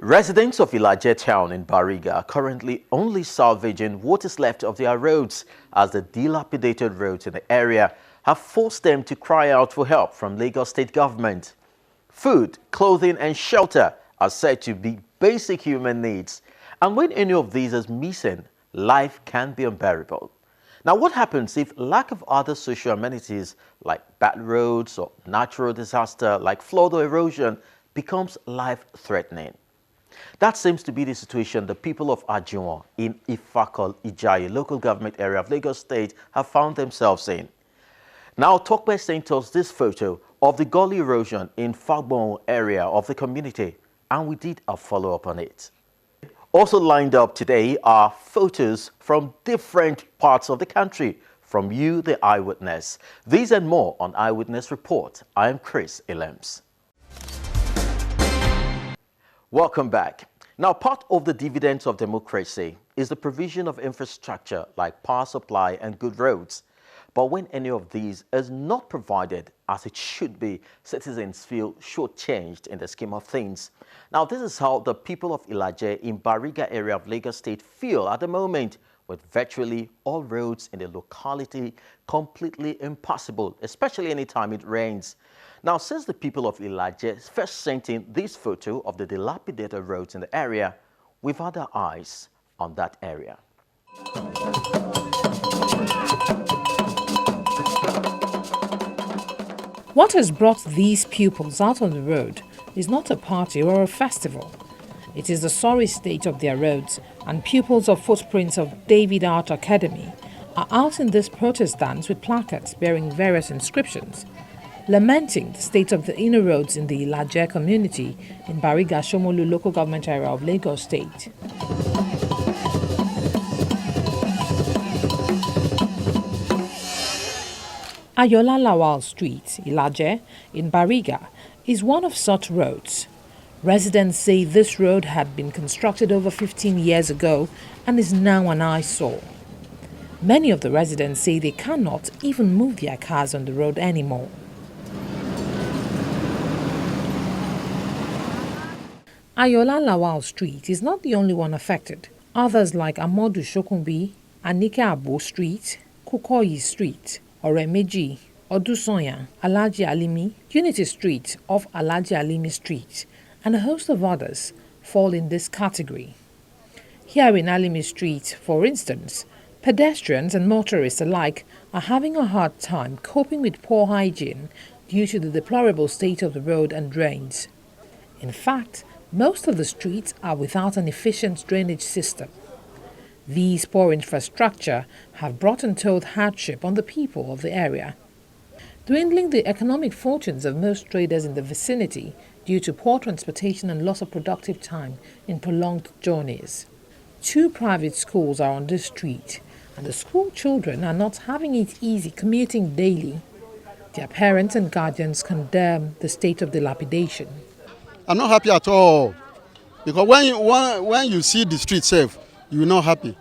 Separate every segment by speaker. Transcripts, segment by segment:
Speaker 1: Residents of Ilaje town in Bariga are currently only salvaging what is left of their roads, as the dilapidated roads in the area have forced them to cry out for help from Lagos state government. Food, clothing and shelter are said to be basic human needs, and when any of these is missing, life can be unbearable. Now, what happens if lack of other social amenities like bad roads or natural disaster like flood or erosion becomes life-threatening? That seems to be the situation the people of Ajiwon in Ifakol, Ijayi local government area of Lagos State have found themselves in. Now, Tokpe sent us this photo of the gully erosion in Fagbon area of the community, and we did a follow-up on it. Also lined up today are photos from different parts of the country from you, the eyewitness. These and more on Eyewitness Report. I am Chris Elems. Welcome back. Now, part of the dividends of democracy is the provision of infrastructure like power supply and good roads. But when any of these is not provided as it should be, citizens feel shortchanged in the scheme of things. Now, this is how the people of Ilaje in Bariga area of Lagos State feel at the moment, with virtually all roads in the locality completely impassable, especially anytime it rains. Now, since the people of Ilaje first sent in this photo of the dilapidated roads in the area, we've had our eyes on that area.
Speaker 2: What has brought these pupils out on the road is not a party or a festival. It is the sorry state of their roads, and pupils of Footprints of David Art Academy are out in this protest dance with placards bearing various inscriptions, lamenting the state of the inner roads in the Ilaje community in Bariga Shomolu local government area of Lagos State. Ayola Lawal Street, Ilaje, in Bariga, is one of such roads. Residents say this road had been constructed over 15 years ago and is now an eyesore. Many of the residents say they cannot even move their cars on the road anymore. Ayola Lawal Street is not the only one affected. Others like Amodu Shokunbi, Anike Abo Street, Kukoyi Street, Oremeji, Odusonya, Alaji Alimi, Unity Street off Alaji Alimi Street, and a host of others fall in this category. Here in Alimi Street, for instance, pedestrians and motorists alike are having a hard time coping with poor hygiene due to the deplorable state of the road and drains. In fact, most of the streets are without an efficient drainage system. These poor infrastructure have brought untold hardship on the people of the area, dwindling the economic fortunes of most traders in the vicinity due to poor transportation and loss of productive time in prolonged journeys. 2 private schools are on this street, and the school children are not having it easy commuting daily. Their parents and guardians condemn the state of dilapidation.
Speaker 3: I'm not happy at all, because when you see the street safe, you're not happy.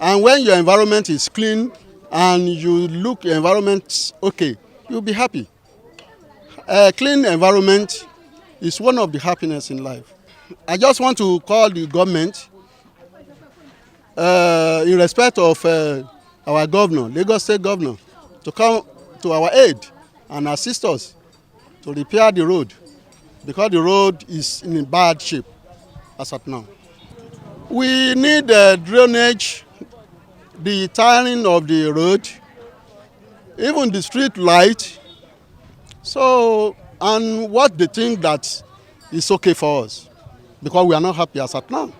Speaker 3: And when your environment is clean and you look your environment okay, you'll be happy. A clean environment is one of the happiness in life. I just want to call the government in respect of our governor, Lagos State governor, to come to our aid and assist us to repair the road, because the road is in bad shape as of now. We need drainage, the tiling of the road, even the street light. So, and what they think that is okay for us, because we are not happy as of now.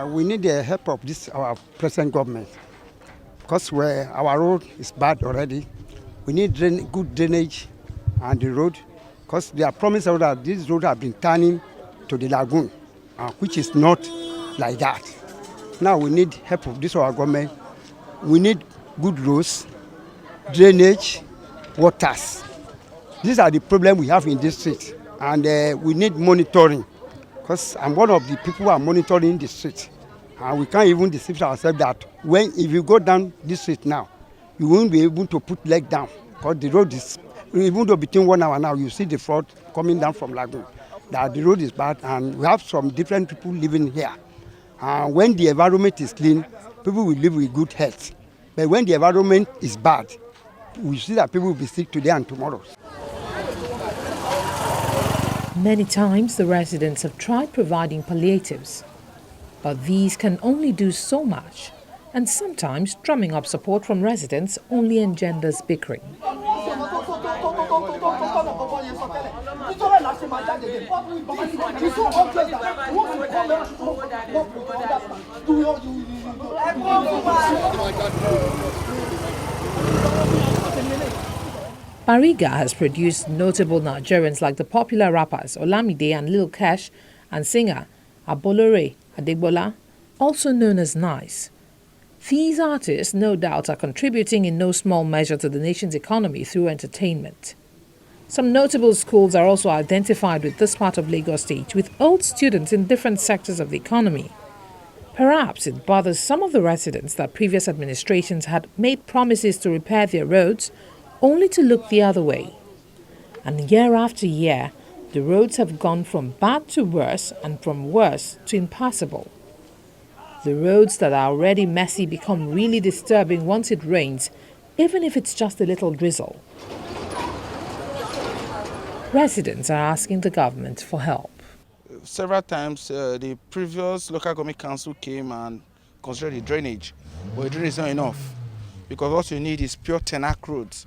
Speaker 4: We need the help of this our present government, because our road is bad already. We need good drainage and the road, because they are promising that this road has been turning to the lagoon, which is not like that. Now we need help of this our government. We need good roads, drainage, waters. These are the problems we have in this street, and we need monitoring, because I'm one of the people who are monitoring the street, and we can't even deceive ourselves that if you go down this street now, you won't be able to put leg down, because the road is, even though between 1 hour now, you see the flood coming down from lagoon. that the road is bad, and we have some different people living here. And when the environment is clean, people will live with good health. But when the environment is bad, we see that people will be sick today and tomorrow.
Speaker 2: Many times the residents have tried providing palliatives, but these can only do so much, and sometimes drumming up support from residents only engenders bickering. Bariga has produced notable Nigerians like the popular rappers Olamide and Lil Kesh and singer Abolore Adegbola, also known as Nice. These artists no doubt are contributing in no small measure to the nation's economy through entertainment. Some notable schools are also identified with this part of Lagos State, with old students in different sectors of the economy. Perhaps it bothers some of the residents that previous administrations had made promises to repair their roads only to look the other way. And year after year, the roads have gone from bad to worse and from worse to impassable. The roads that are already messy become really disturbing once it rains, even if it's just a little drizzle. Residents are asking the government for help.
Speaker 5: Several times the previous local government council came and considered the drainage, but the drainage is not enough, because what you need is pure Tenac roads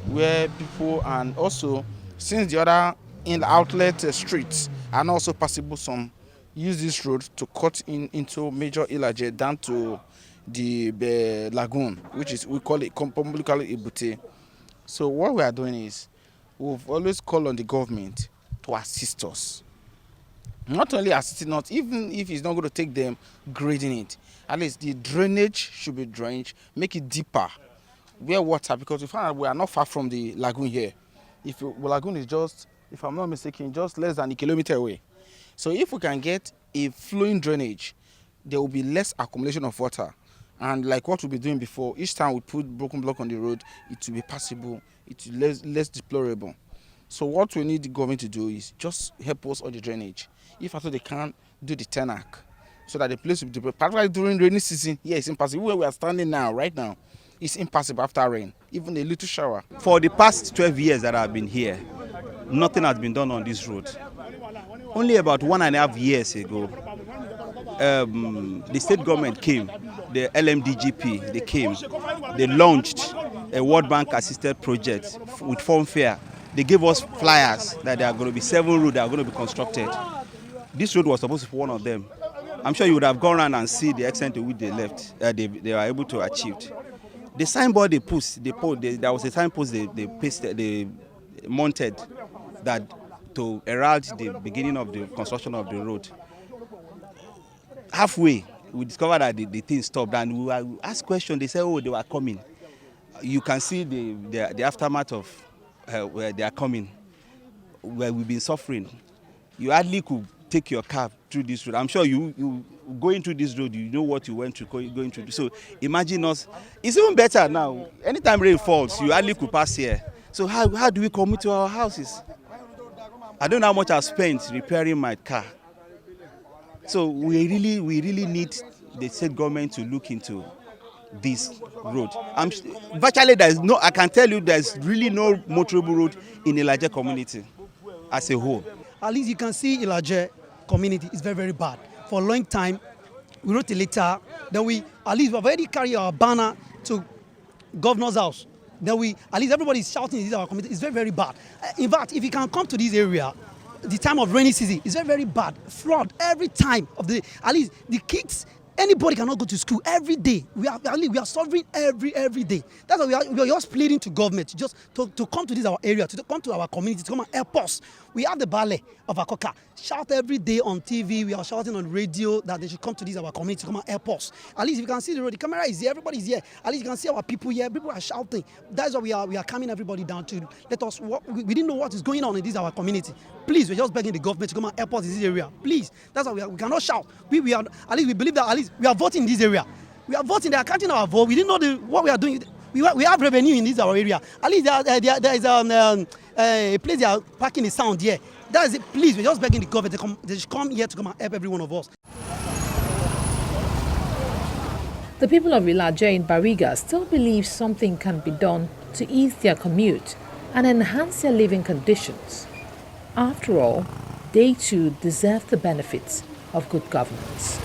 Speaker 5: where people, and also since the other in the outlet streets are not also possible, some use this road to cut into major Ilaje down to the lagoon, which is we call it Ibute. So what we are doing is we've always called on the government to assist us. Not only assisting us, even if it's not going to take them grading it, at least the drainage should be drained, make it deeper where water, because we find that we are not far from the lagoon here. If the lagoon is just, if I'm not mistaken, just less than a kilometer away. So if we can get a flowing drainage, there will be less accumulation of water. And like what we'll be doing before, each time we put broken block on the road, it will be passable, it will be less deplorable. So what we need the government to do is just help us on the drainage. If at all they can't do the Tenac, so that the place will be, particularly during rainy season, yeah, it's impossible. Where we are standing now, right now, it's impossible after rain, even a little shower.
Speaker 6: For the past 12 years that I've been here, nothing has been done on this road. Only about 1.5 years ago, the state government came, the LMDGP, they came, they launched a World Bank assisted project with Funfair. They gave us flyers that there are going to be 7 roads that are going to be constructed. This road was supposed to be one of them. I'm sure you would have gone around and see the extent to which they left, they were able to achieve. The signboard they put, there was a signpost they mounted that to herald the beginning of the construction of the road. Halfway, we discovered that the thing stopped, and we asked questions. They said, oh, they were coming. You can see the aftermath of where they are coming, where we've been suffering. You hardly could take your car through this road. I'm sure you going through this road, you know what you went through going through. So imagine us. It's even better now. Anytime rain falls, you hardly could pass here. So how do we commute to our houses? I don't know how much I've spent repairing my car. So we really need the state government to look into this road. Virtually I can tell you there's really no motorable road in Ilaje community as a whole.
Speaker 7: At least you can see Ilaje community is very, very bad. For a long time, we wrote a letter, then we've already carried our banner to governor's house. Then at least everybody is shouting this our community. It's very, very bad. In fact, if you can come to this area, the time of rainy season is very, very bad. Flood every time of the, at least the kids, anybody cannot go to school every day. We are suffering every day. That's why we are just pleading to government to come to this our area, to come to our community, to come and help us. We have the ballet of Akoka. Shout every day on TV. We are shouting on radio that they should come to this our community to come and help us. At least if you can see the road, the camera is here, everybody is here. At least you can see our people here. People are shouting. That's why we are calming everybody down to let us. We didn't know what is going on in this our community. Please, we're just begging the government to come and help us in this area. Please, that's why we cannot shout. We are at least we believe that at least we are voting in this area. We are voting. They are counting our vote. We didn't know what we are doing. We have revenue in this our area. At least there is a place they are parking the sound here. That is it. Please, we're just begging the government they should come here to come and help every one of us.
Speaker 2: The people of Ilaje in Bariga still believe something can be done to ease their commute and enhance their living conditions. After all, they too deserve the benefits of good governance.